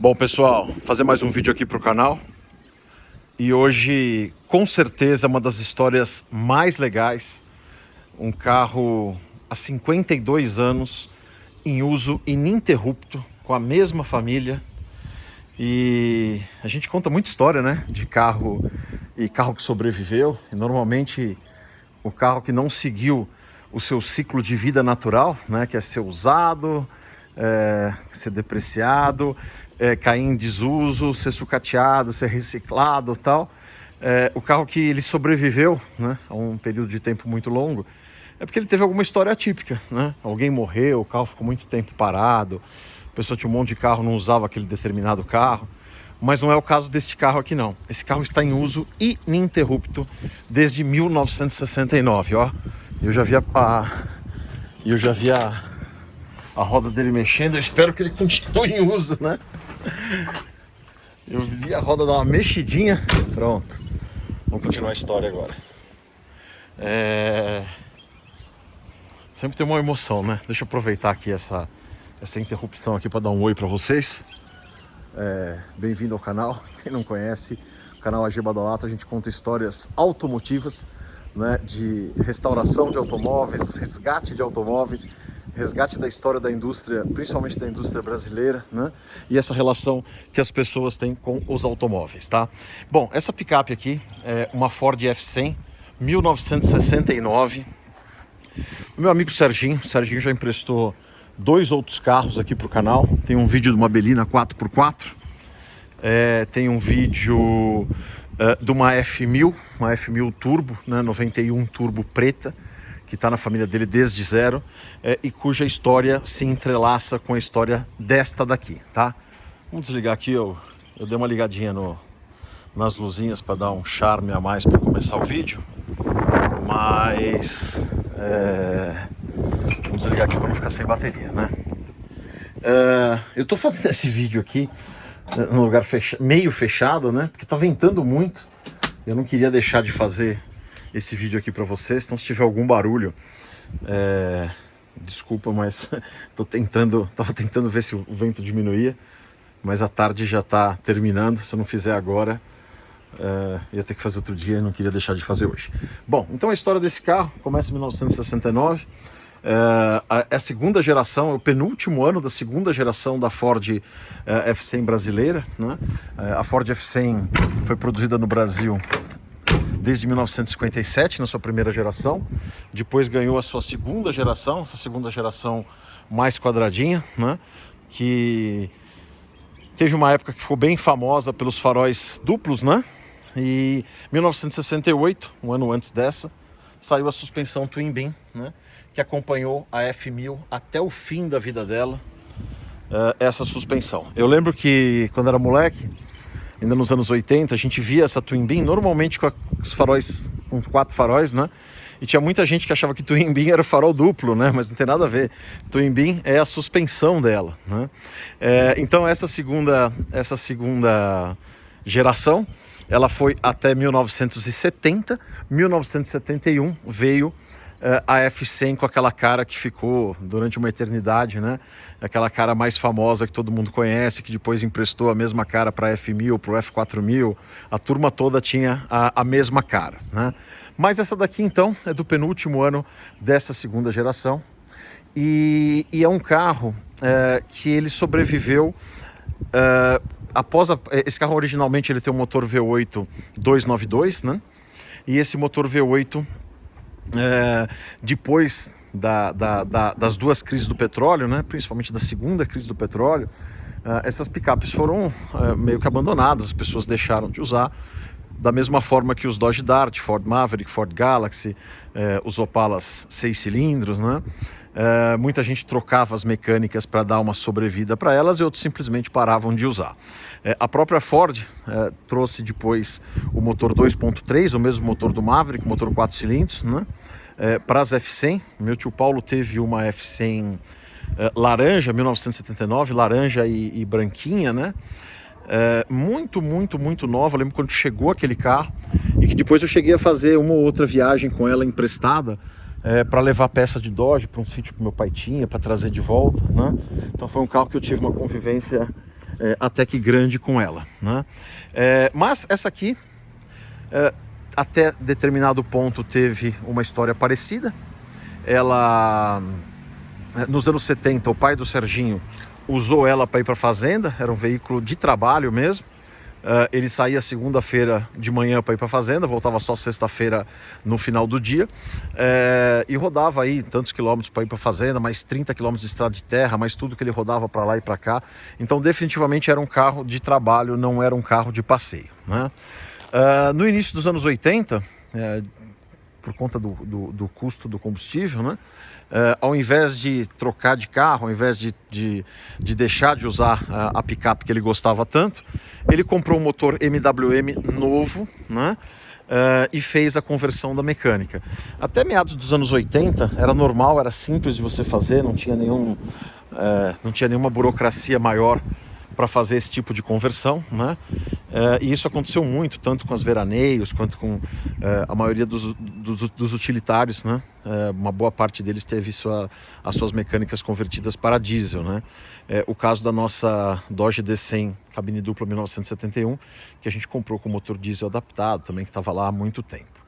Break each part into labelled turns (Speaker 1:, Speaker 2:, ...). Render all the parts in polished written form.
Speaker 1: Bom, pessoal, fazer mais um vídeo aqui para o canal. E hoje, com certeza, uma das histórias mais legais. Um carro há 52 anos, em uso ininterrupto, com a mesma família. E a gente conta muita história, né? De carro e carro que sobreviveu. E normalmente, o carro que não seguiu o seu ciclo de vida natural, né? Que é ser usado, ser depreciado, cair em desuso, ser sucateado, ser reciclado e tal. O carro que ele sobreviveu, né, a um período de tempo muito longo é porque ele teve alguma história atípica, né? Alguém morreu, o carro ficou muito tempo parado, a pessoa tinha um monte de carro, não usava aquele determinado carro. Mas não é o caso desse carro aqui não. Esse carro está em uso ininterrupto desde 1969, ó. Eu já vi a roda dele mexendo, eu espero que ele continue em uso, né? Eu vi a roda dar uma mexidinha. Pronto. Vamos continuar a história agora. Sempre tem uma emoção, né? Deixa eu aproveitar aqui essa interrupção aqui para dar um oi para vocês. Bem-vindo ao canal. Quem não conhece, o canal AG Badolato, a gente conta histórias automotivas, né? De restauração de automóveis, resgate de automóveis, resgate da história da indústria, principalmente da indústria brasileira, né? E essa relação que as pessoas têm com os automóveis, tá? Bom, essa picape aqui é uma Ford F100 1969. O meu amigo Serginho já emprestou 2 outros carros aqui para o canal. Tem um vídeo de uma Belina 4x4, tem um vídeo de uma F1000 Turbo, né, 91 Turbo preta, que está na família dele desde zero, e cuja história se entrelaça com a história desta daqui, tá? Vamos desligar aqui, eu dei uma ligadinha nas luzinhas para dar um charme a mais para começar o vídeo, mas vamos desligar aqui para não ficar sem bateria, né? Eu estou fazendo esse vídeo aqui num lugar meio fechado, né? Porque tá ventando muito, eu não queria deixar de fazer esse vídeo aqui para vocês, então se tiver algum barulho, desculpa, mas tava tentando ver se o vento diminuía, mas a tarde já tá terminando, se eu não fizer agora, ia ter que fazer outro dia, não queria deixar de fazer hoje. Bom, então a história desse carro começa em 1969, é a segunda geração, é o penúltimo ano da segunda geração da Ford F100 brasileira, né? A Ford F100 foi produzida no Brasil desde 1957, na sua primeira geração. Depois ganhou a sua segunda geração, essa segunda geração mais quadradinha, né? Que teve uma época que ficou bem famosa pelos faróis duplos, né? E em 1968, um ano antes dessa, saiu a suspensão Twin Beam, né? Que acompanhou a F1000 até o fim da vida dela, essa suspensão. Eu lembro que quando era moleque, ainda nos anos 80, a gente via essa Twin Beam normalmente com os faróis, com 4 faróis, né? E tinha muita gente que achava que Twin Beam era farol duplo, né? Mas não tem nada a ver. Twin Beam é a suspensão dela, né? Então essa segunda geração, ela foi até 1970. 1971 veio a F100 com aquela cara que ficou durante uma eternidade, né? Aquela cara mais famosa que todo mundo conhece, que depois emprestou a mesma cara para a F1000, para o F4000, a turma toda tinha a mesma cara, né? Mas essa daqui então é do penúltimo ano dessa segunda geração e é um carro que ele sobreviveu após esse carro originalmente ele tem um motor V8 292, né? E esse motor V8 depois das 2 crises do petróleo, né, principalmente da segunda crise do petróleo, essas picapes foram meio que abandonadas, as pessoas deixaram de usar, da mesma forma que os Dodge Dart, Ford Maverick, Ford Galaxy, os Opalas 6 cilindros, né? Muita gente trocava as mecânicas para dar uma sobrevida para elas e outros simplesmente paravam de usar. A própria Ford trouxe depois o motor 2.3, o mesmo motor do Maverick, motor 4 cilindros, né? Para as F100. Meu tio Paulo teve uma F100 laranja, 1979, laranja e branquinha, né? Muito nova. Eu lembro quando chegou aquele carro e que depois eu cheguei a fazer uma ou outra viagem com ela emprestada para levar peça de Dodge para um sítio que meu pai tinha, para trazer de volta, né? Então foi um carro que eu tive uma convivência até que grande com ela, né? Mas essa aqui, até determinado ponto, teve uma história parecida. Ela, nos anos 70, o pai do Serginho usou ela para ir para a fazenda, era um veículo de trabalho mesmo. Ele saía segunda-feira de manhã para ir para a fazenda, voltava só sexta-feira no final do dia, e rodava aí tantos quilômetros para ir para a fazenda, mais 30 quilômetros de estrada de terra, mais tudo que ele rodava para lá e para cá. Então definitivamente era um carro de trabalho, não era um carro de passeio, né? No início dos anos 80, por conta do custo do combustível, né? Ao invés de trocar de carro, ao invés de deixar de usar a picape que ele gostava tanto, ele comprou um motor MWM novo, né? E fez a conversão da mecânica. Até meados dos anos 80 era normal, era simples de você fazer, não tinha nenhuma burocracia maior para fazer esse tipo de conversão, né? E isso aconteceu muito, tanto com as veraneios quanto com a maioria dos utilitários, né? Uma boa parte deles teve as suas mecânicas convertidas para diesel, né? O caso da nossa Dodge D100 cabine dupla 1971, que a gente comprou com motor diesel adaptado também, que estava lá há muito tempo.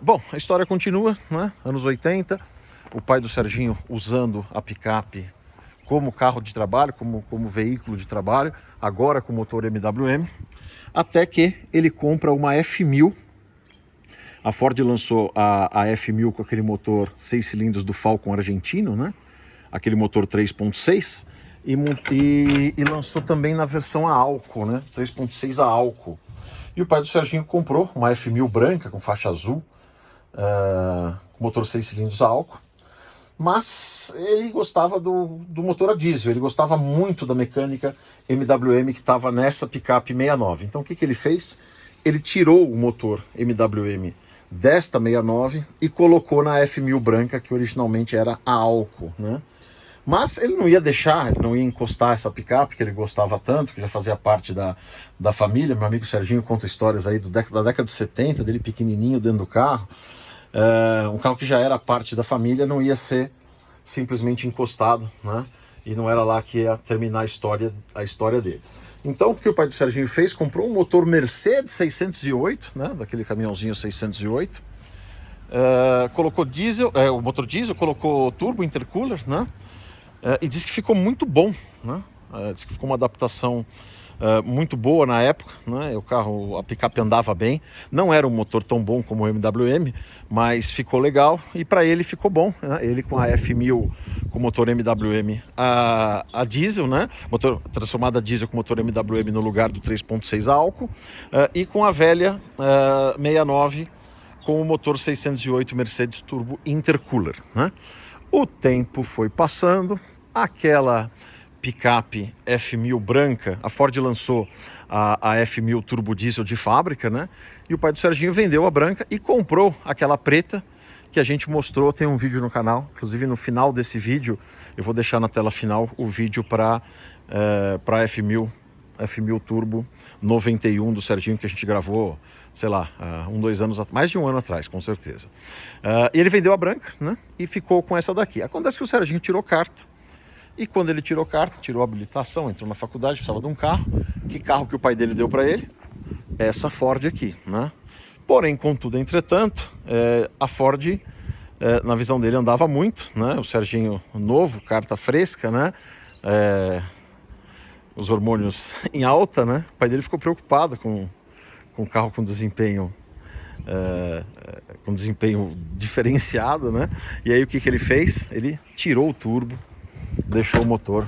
Speaker 1: Bom, a história continua, né? Anos 80, o pai do Serginho usando a picape como carro de trabalho, como veículo de trabalho, agora com motor MWM, até que ele compra uma F1000. A Ford lançou a F1000 com aquele motor 6 cilindros do Falcon argentino, né? Aquele motor 3.6, e lançou também na versão a álcool, né? 3.6 a álcool. E o pai do Serginho comprou uma F1000 branca com faixa azul, com motor 6 cilindros a álcool. Mas ele gostava do motor a diesel, ele gostava muito da mecânica MWM que estava nessa picape 69. Então o que ele fez? Ele tirou o motor MWM desta 69 e colocou na F1000 branca, que originalmente era a álcool, né? Mas ele não ia deixar, ele não ia encostar essa picape que ele gostava tanto, que já fazia parte da família. Meu amigo Serginho conta histórias aí da década de 70, dele pequenininho dentro do carro. Um carro que já era parte da família, não ia ser simplesmente encostado, né? E não era lá que ia terminar a história dele. Então, o que o pai do Serginho fez? Comprou um motor Mercedes 608, né? Daquele caminhãozinho 608. Colocou diesel, o motor diesel, colocou turbo intercooler, né? E disse que ficou muito bom, né? Disse que ficou uma adaptação muito boa na época, né? A picape andava bem, não era um motor tão bom como o MWM, mas ficou legal e para ele ficou bom, né? Ele com a F1000 com motor MWM a diesel, né? Motor transformado a diesel com motor MWM no lugar do 3.6 a álcool, e com a velha 69 com o motor 608 Mercedes Turbo Intercooler, né? O tempo foi passando, aquela picape F1000 branca, a Ford lançou a F1000 Turbo Diesel de fábrica, né? E o pai do Serginho vendeu a branca e comprou aquela preta que a gente mostrou, tem um vídeo no canal, inclusive no final desse vídeo, eu vou deixar na tela final o vídeo para F1000 Turbo 91 do Serginho, que a gente gravou, sei lá, 2 anos, mais de um ano atrás, com certeza. E ele vendeu a branca, né? E ficou com essa daqui. Acontece que o Serginho tirou carta, e quando ele tirou carta, tirou a habilitação, entrou na faculdade, precisava de um carro. Que carro que o pai dele deu para ele? Essa Ford aqui, né? Porém, contudo, entretanto, a Ford, na visão dele, andava muito, né? O Serginho novo, carta fresca, né? Os hormônios em alta, né? O pai dele ficou preocupado com o carro com desempenho diferenciado, né? E aí o que ele fez? Ele tirou o turbo, deixou o motor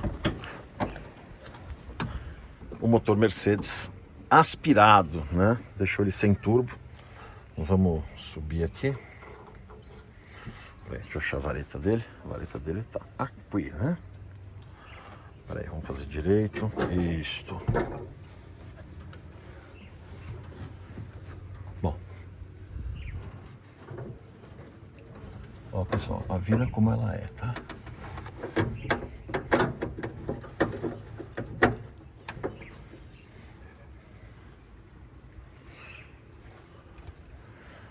Speaker 1: Mercedes aspirado, né? Deixou ele sem turbo. Vamos subir aqui. Deixa eu achar a vareta dele. A vareta dele tá aqui, né? Peraí, vamos fazer direito. Isto. Bom. Ó, pessoal, a vira como ela é, tá?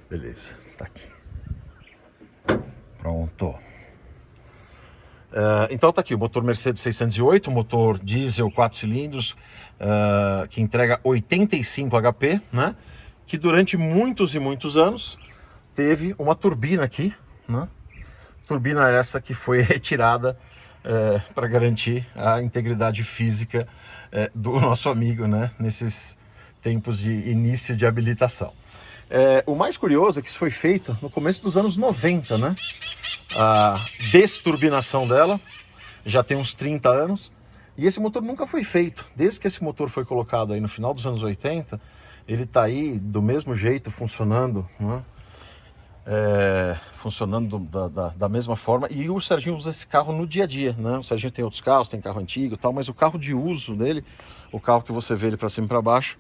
Speaker 1: Beleza, tá aqui. Pronto. Então tá aqui o motor Mercedes 608, motor diesel 4 cilindros, que entrega 85 HP, né? Que durante muitos e muitos anos teve uma turbina aqui, né? Turbina essa que foi retirada para garantir a integridade física do nosso amigo, né? Nesses tempos de início de habilitação. O mais curioso é que isso foi feito no começo dos anos 90, né? A desturbinação dela já tem uns 30 anos e esse motor nunca foi feito. Desde que esse motor foi colocado aí no final dos anos 80, ele está aí do mesmo jeito, funcionando, né? Funcionando da mesma forma. E o Serginho usa esse carro no dia a dia, né? O Serginho tem outros carros, tem carro antigo e tal, mas o carro de uso dele, o carro que você vê ele para cima e para baixo,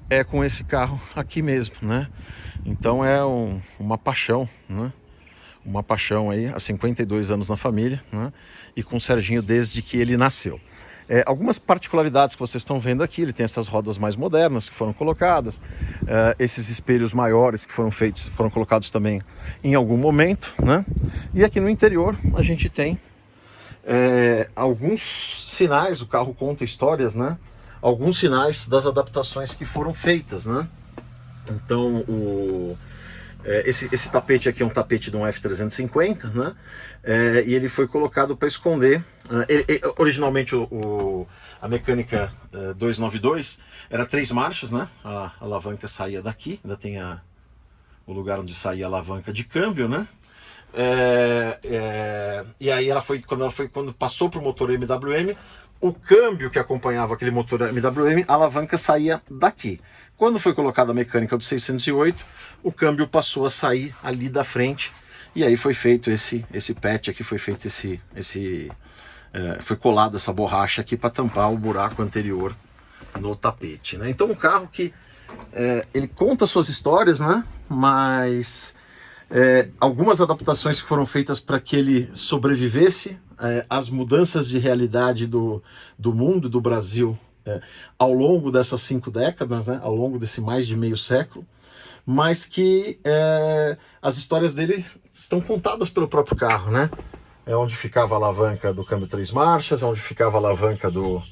Speaker 1: é com esse carro aqui mesmo, né? Então é uma paixão, né? Uma paixão aí há 52 anos na família, né? E com o Serginho desde que ele nasceu. Algumas particularidades que vocês estão vendo aqui: ele tem essas rodas mais modernas que foram colocadas, esses espelhos maiores que foram colocados também em algum momento, né? E aqui no interior a gente tem alguns sinais, o carro conta histórias, né? Alguns sinais das adaptações que foram feitas, né? Então esse tapete aqui é um tapete de um F350, né? E ele foi colocado para esconder. Originalmente a mecânica 292 era 3 marchas, né? A alavanca saía daqui, ainda tem o lugar onde saía a alavanca de câmbio, né? E aí quando passou para o motor MWM, o câmbio que acompanhava aquele motor MWM, a alavanca saía daqui. Quando foi colocada a mecânica do 608, o câmbio passou a sair ali da frente, e aí foi feito esse patch aqui, foi feito foi colado essa borracha aqui para tampar o buraco anterior no tapete, né? Então um carro que ele conta suas histórias, né? Mas algumas adaptações que foram feitas para que ele sobrevivesse às mudanças de realidade do mundo, do Brasil, ao longo dessas 5 décadas, né? Ao longo desse mais de meio século, mas que as histórias dele estão contadas pelo próprio carro, né? É onde ficava a alavanca do câmbio 3 marchas, é onde ficava a alavanca do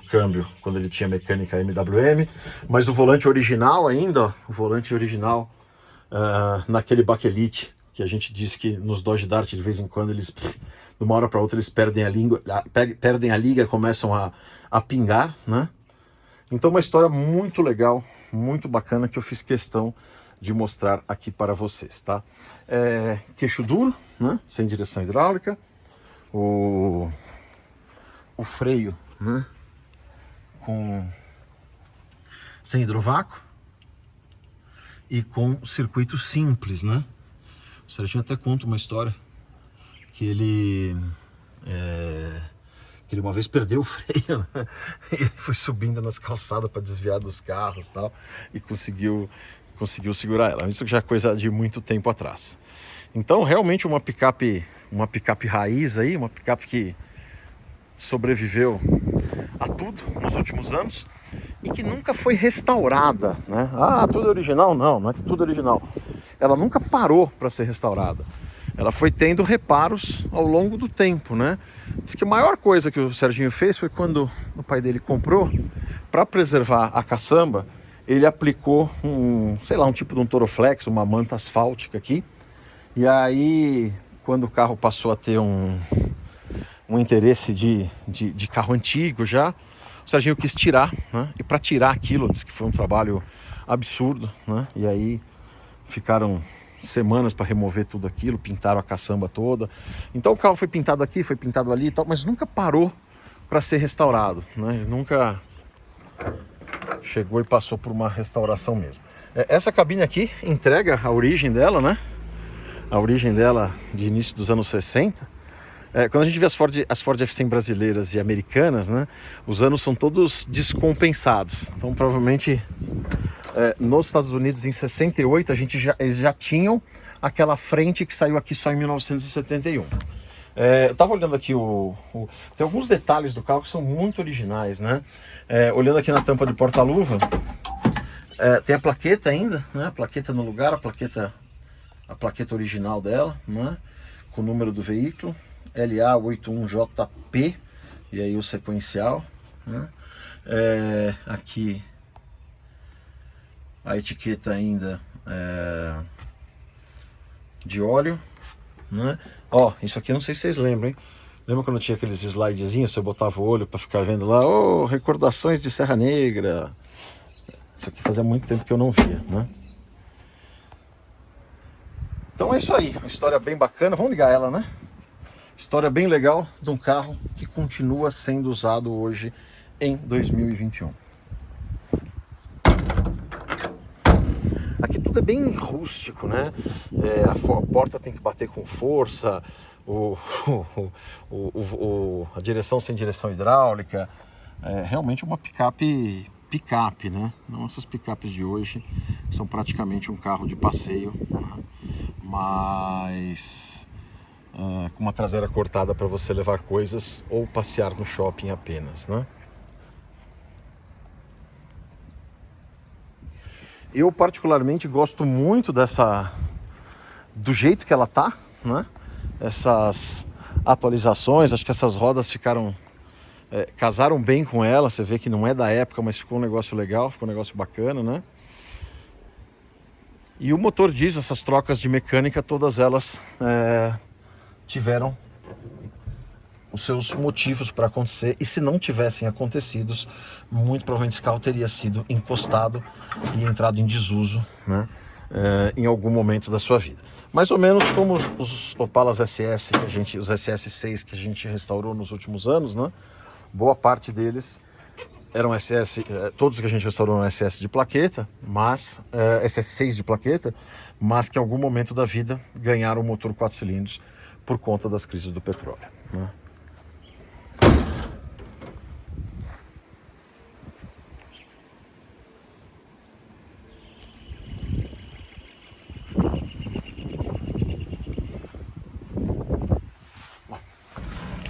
Speaker 1: câmbio quando ele tinha mecânica MWM, mas o volante original ainda, ó, o volante original naquele bakelite, que a gente diz que nos Dodge Dart de vez em quando eles, de uma hora para outra, eles perdem a liga, começam a pingar, né? Então uma história muito legal, muito bacana, que eu fiz questão de mostrar aqui para vocês, tá? Queixo duro, né? Sem direção hidráulica, o freio, né? Sem hidrovácuo e com circuito simples, né? O Serginho até conta uma história que ele uma vez perdeu o freio, né? E ele foi subindo nas calçadas para desviar dos carros e tal, e conseguiu segurar ela. Isso já é coisa de muito tempo atrás. Então realmente uma picape raiz aí, uma picape que sobreviveu a tudo nos últimos anos e que nunca foi restaurada, né? Tudo é original? Não é que tudo é original. Ela nunca parou para ser restaurada. Ela foi tendo reparos ao longo do tempo, né? Diz que a maior coisa que o Serginho fez foi quando o pai dele comprou, para preservar a caçamba, ele aplicou um tipo de um Toroflex, uma manta asfáltica aqui. E aí, quando o carro passou a ter um interesse de carro antigo já, o Serginho quis tirar, né? E para tirar aquilo, disse que foi um trabalho absurdo, né? E aí ficaram semanas para remover tudo aquilo, pintaram a caçamba toda. Então o carro foi pintado aqui, foi pintado ali e tal, mas nunca parou para ser restaurado, né? Ele nunca chegou e passou por uma restauração mesmo. Essa cabine aqui entrega a origem dela, né? A origem dela de início dos anos 60. Quando a gente vê as Ford F100 brasileiras e americanas, né? Os anos são todos descompensados. Então provavelmente nos Estados Unidos em 68 eles já tinham aquela frente que saiu aqui só em 1971. Eu tava olhando aqui tem alguns detalhes do carro que são muito originais, né? Olhando aqui na tampa de porta-luva, tem a plaqueta ainda, né? A plaqueta no lugar, a plaqueta original dela, né? Com o número do veículo. LA81JP, e aí o sequencial, né? Aqui a etiqueta ainda de óleo, né? Ó, isso aqui não sei se vocês lembram, hein? Lembra quando tinha aqueles slidezinhos, você botava o olho para ficar vendo lá, recordações de Serra Negra. Isso aqui fazia muito tempo que eu não via, né? Então é isso aí, uma história bem bacana, vamos ligar ela, né? História bem legal de um carro que continua sendo usado hoje em 2021. Aqui tudo é bem rústico, né? A porta tem que bater com força, a direção sem direção hidráulica. É realmente uma picape, né? Não essas picapes de hoje, são praticamente um carro de passeio, né? Mas com uma traseira cortada para você levar coisas ou passear no shopping apenas, né? Eu particularmente gosto muito do jeito que ela tá, né? Essas atualizações, acho que essas rodas casaram bem com ela. Você vê que não é da época, mas ficou um negócio legal, ficou um negócio bacana, né? E o motor diesel, essas trocas de mecânica, todas elas tiveram os seus motivos para acontecer, e se não tivessem acontecido, muito provavelmente esse carro teria sido encostado e entrado em desuso, né? Em algum momento da sua vida. Mais ou menos como os Opalas SS, os SS6 que a gente restaurou nos últimos anos, né? Boa parte deles eram SS, todos que a gente restaurou eram SS de plaqueta, mas SS6 de plaqueta, mas que em algum momento da vida ganharam o motor 4 cilindros por conta das crises do petróleo, né?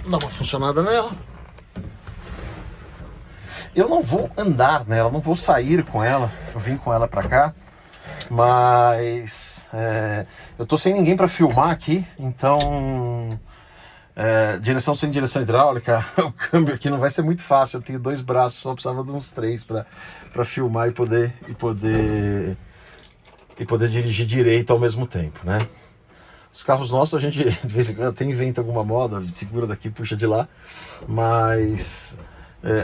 Speaker 1: Dá uma funcionada nela. Eu não vou andar nela, não vou sair com ela. Eu vim com ela pra cá, mas eu tô sem ninguém pra filmar aqui, então direção sem direção hidráulica, o câmbio aqui não vai ser muito fácil. Eu tenho 2 braços, só precisava de uns 3 pra filmar e poder dirigir direito ao mesmo tempo, né? Os carros nossos a gente de vez em quando até inventa alguma moda, segura daqui, puxa de lá, mas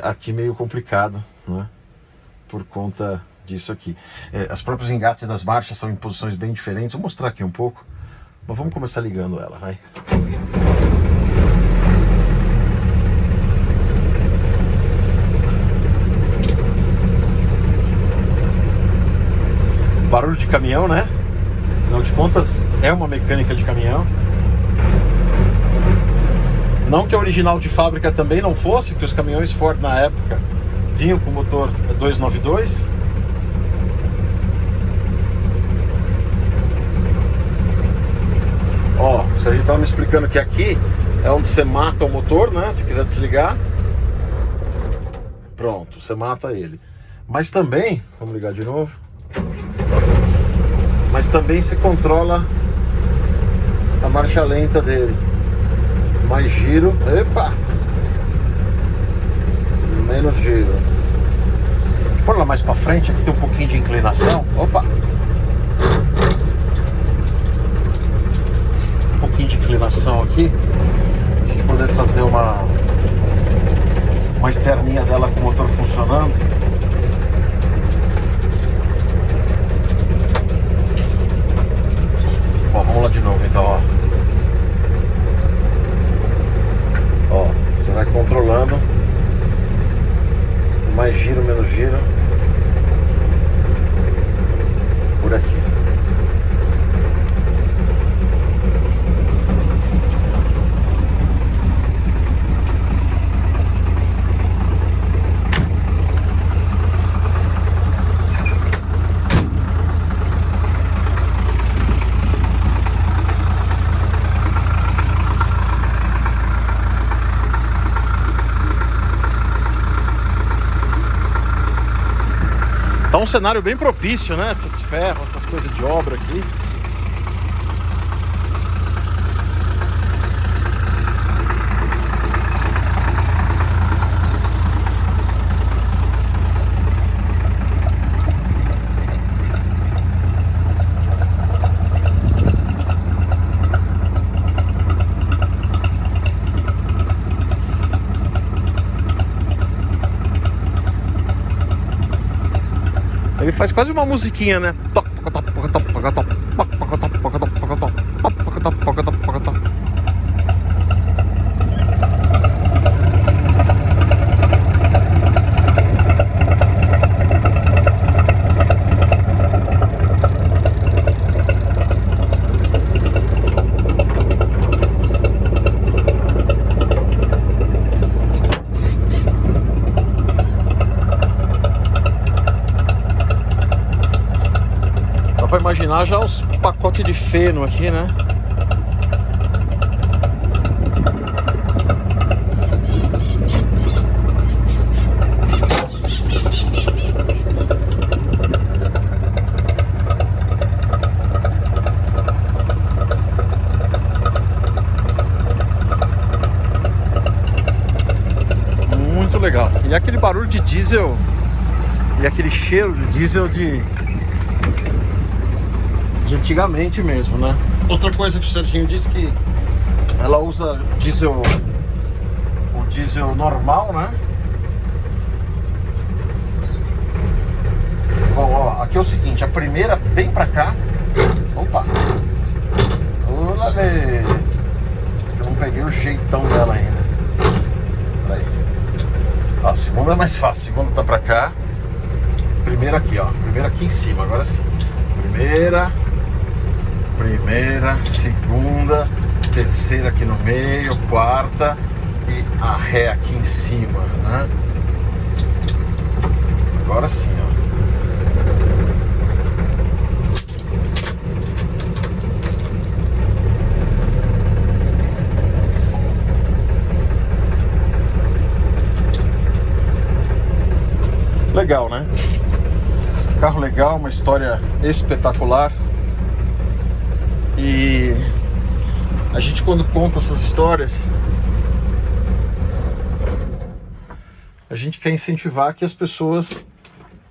Speaker 1: aqui meio complicado, né? Por conta disso aqui. Os próprios engates das marchas são em posições bem diferentes. Vou mostrar aqui um pouco, mas vamos começar ligando ela, vai. Barulho de caminhão, né? Afinal de contas, é uma mecânica de caminhão. Não que a original de fábrica também não fosse, que os caminhões Ford na época vinham com motor 292. Ó, o Serginho estava me explicando que aqui é onde você mata o motor, né? Se quiser desligar, pronto, você mata ele. Mas também, vamos ligar de novo. Mas também se controla a marcha lenta dele. Mais giro, epa! Menos giro. Põe lá mais pra frente, aqui tem um pouquinho de inclinação. Opa! Um pouquinho de inclinação aqui. A gente poder fazer uma externinha dela com o motor funcionando. Vamos lá de novo então, ó. Ó, você vai controlando. Mais giro, menos giro. Por aqui. Tá um cenário bem propício, né? Essas ferros, essas coisas de obra aqui. Ele faz quase uma musiquinha, né? Dá pra imaginar já os pacotes de feno aqui, né? Muito legal. E aquele barulho de diesel e aquele cheiro de diesel de antigamente mesmo, né? Outra coisa que o Serginho disse que ela usa diesel, o diesel normal, né? Bom, ó, aqui é o seguinte, a primeira bem pra cá. Opa! Olê! Eu não peguei o jeitão dela ainda. Peraí. Ó, a segunda é mais fácil, a segunda tá pra cá. Primeira aqui, ó. Primeira aqui em cima, agora sim. Primeira, segunda, terceira aqui no meio, quarta e a ré aqui em cima, né? Agora sim, ó. Legal, né? Carro legal, uma história espetacular. E a gente, quando conta essas histórias, a gente quer incentivar que as pessoas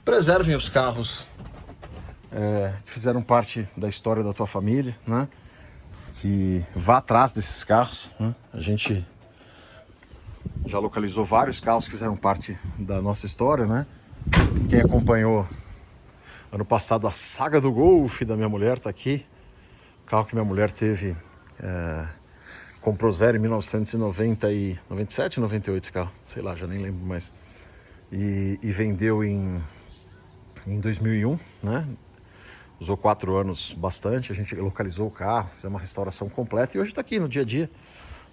Speaker 1: preservem os carros que fizeram parte da história da tua família, né? Que vá atrás desses carros, né? A gente já localizou vários carros que fizeram parte da nossa história, né? Quem acompanhou ano passado a saga do Golf da minha mulher tá aqui. O carro que minha mulher teve, comprou zero em 1997, 98 esse carro, sei lá, já nem lembro mais. E vendeu em 2001, né? Usou 4 anos bastante, a gente localizou o carro, fizemos uma restauração completa e hoje tá aqui no dia a dia,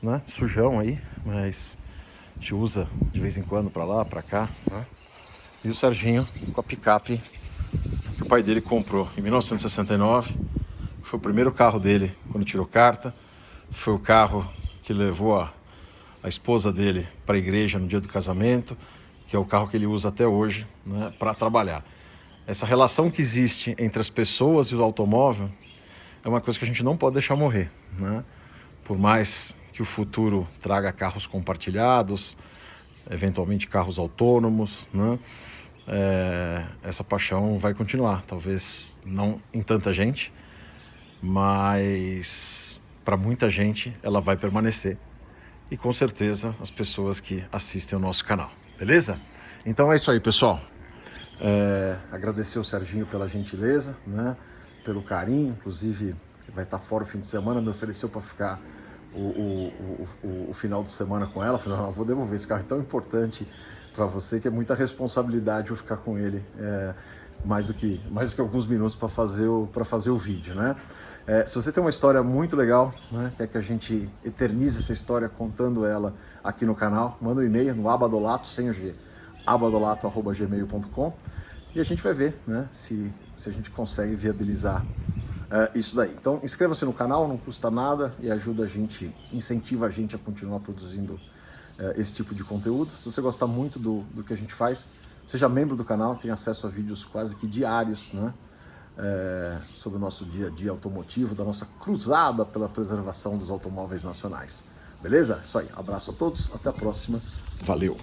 Speaker 1: né? Sujão aí, mas a gente usa de vez em quando pra lá, pra cá, né? E o Serginho com a picape que o pai dele comprou em 1969. Foi o primeiro carro dele quando tirou carta. Foi o carro que levou a esposa dele para a igreja no dia do casamento, que é o carro que ele usa até hoje, né, para trabalhar. Essa relação que existe entre as pessoas e o automóvel é uma coisa que a gente não pode deixar morrer, né? Por mais que o futuro traga carros compartilhados, eventualmente carros autônomos, né? Essa paixão vai continuar, talvez não em tanta gente, mas para muita gente ela vai permanecer e com certeza as pessoas que assistem ao nosso canal, beleza? Então é isso aí, pessoal. Agradecer o Serginho pela gentileza, né? Pelo carinho, inclusive vai estar fora o fim de semana, me ofereceu para ficar o final de semana com ela. Falei, não, vou devolver esse carro tão importante para você que é muita responsabilidade eu ficar com ele mais do que alguns minutos para fazer o vídeo, né? Se você tem uma história muito legal, né, quer que a gente eternize essa história contando ela aqui no canal, manda um e-mail no abadolato, sem o G, abadolato@gmail.com, e a gente vai ver, né, se a gente consegue viabilizar isso daí. Então inscreva-se no canal, não custa nada e ajuda a gente, incentiva a gente a continuar produzindo esse tipo de conteúdo. Se você gostar muito do que a gente faz, seja membro do canal, tem acesso a vídeos quase que diários, né? Sobre o nosso dia a dia automotivo, da nossa cruzada pela preservação dos automóveis nacionais. Beleza? Isso aí. Abraço a todos, até a próxima. Valeu!